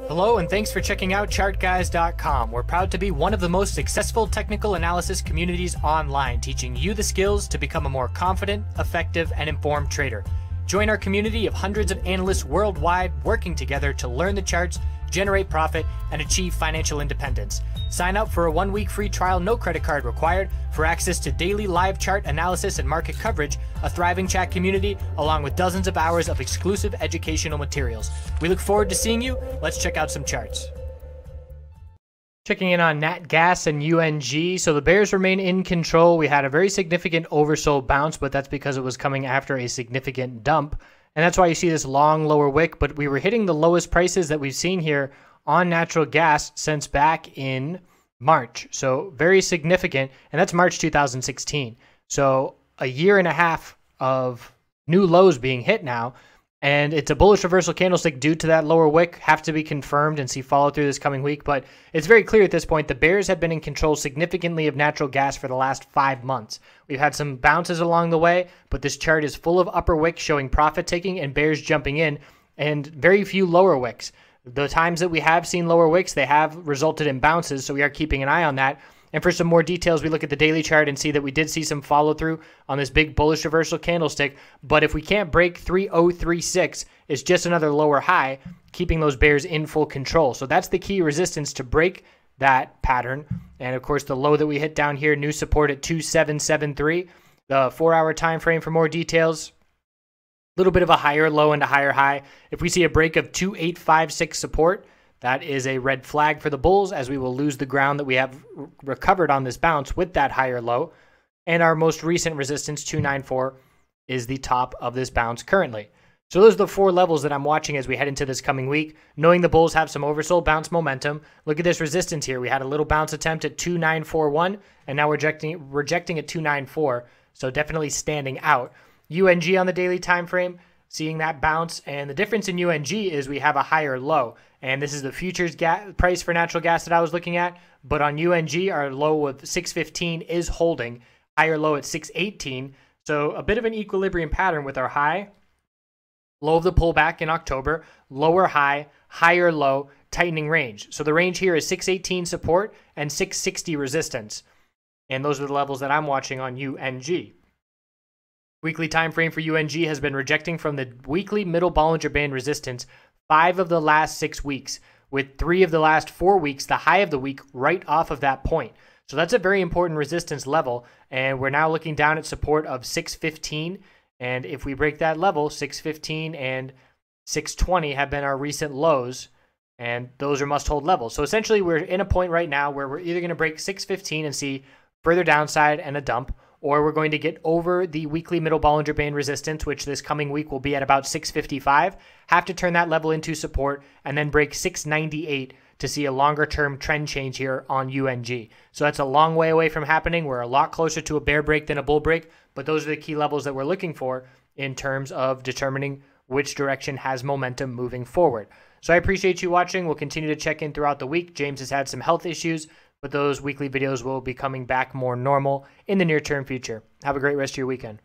Hello and thanks for checking out ChartGuys.com. We're proud to be one of the most successful technical analysis communities online, teaching you the skills to become a more confident, effective, and informed trader. Join our community of hundreds of analysts worldwide working together to learn the charts, generate profit, and achieve financial independence. Sign up for a 1-week free trial, no credit card required, for access to daily live chart analysis and market coverage, a thriving chat community, along with dozens of hours of exclusive educational materials. We look forward to seeing you. Let's check out some charts. Checking in on NATGAS and UNG. So the bears remain in control. We had a very significant oversold bounce, but that's because it was coming after a significant dump. And that's why you see this long lower wick, but we were hitting the lowest prices that we've seen here on natural gas since back in March. So very significant, and that's March 2016. So a year and a half of new lows being hit now, and it's a bullish reversal candlestick due to that lower wick. Have to be confirmed and see follow through this coming week, but it's very clear at this point the bears have been in control significantly of natural gas for the last 5 months. We've had some bounces along the way, but this chart is full of upper wicks showing profit taking and bears jumping in, and very few lower wicks. The times that we have seen lower wicks, they have resulted in bounces, so we are keeping an eye on that. And for some more details, we look at the daily chart and see that we did see some follow through on this big bullish reversal candlestick. But if we can't break 3036, it's just another lower high, keeping those bears in full control. So that's the key resistance to break that pattern. And of course, the low that we hit down here, new support at 2773. The 4-hour time frame for more details. Little bit of a higher low and a higher high. If we see a break of 2856 support, that is a red flag for the bulls, as we will lose the ground that we have recovered on this bounce with that higher low. And our most recent resistance, 294, is the top of this bounce currently. So those are the 4 levels that I'm watching as we head into this coming week. Knowing the bulls have some oversold bounce momentum. Look at this resistance here. We had a little bounce attempt at 2941, and now we're rejecting at 294. So definitely standing out. UNG on the daily time frame, seeing that bounce, and the difference in UNG is we have a higher low, and this is the futures price for natural gas that I was looking at, but on UNG our low of 615 is holding, higher low at 618, so a bit of an equilibrium pattern with our high, low of the pullback in October, lower high, higher low, tightening range. So the range here is 618 support and 660 resistance, and those are the levels that I'm watching on UNG. Weekly time frame for UNG has been rejecting from the weekly middle Bollinger Band resistance 5 of the last 6 weeks, with 3 of the last 4 weeks, the high of the week, right off of that point. So that's a very important resistance level, and we're now looking down at support of 615, and if we break that level, 615 and 620 have been our recent lows, and those are must-hold levels. So essentially, we're in a point right now where we're either going to break 615 and see further downside and a dump, or we're going to get over the weekly middle Bollinger Band resistance, which this coming week will be at about 655, have to turn that level into support, and then break 698 to see a longer-term trend change here on UNG. So that's a long way away from happening. We're a lot closer to a bear break than a bull break, but those are the key levels that we're looking for in terms of determining which direction has momentum moving forward. So I appreciate you watching. We'll continue to check in throughout the week. James has had some health issues, but those weekly videos will be coming back more normal in the near-term future. Have a great rest of your weekend.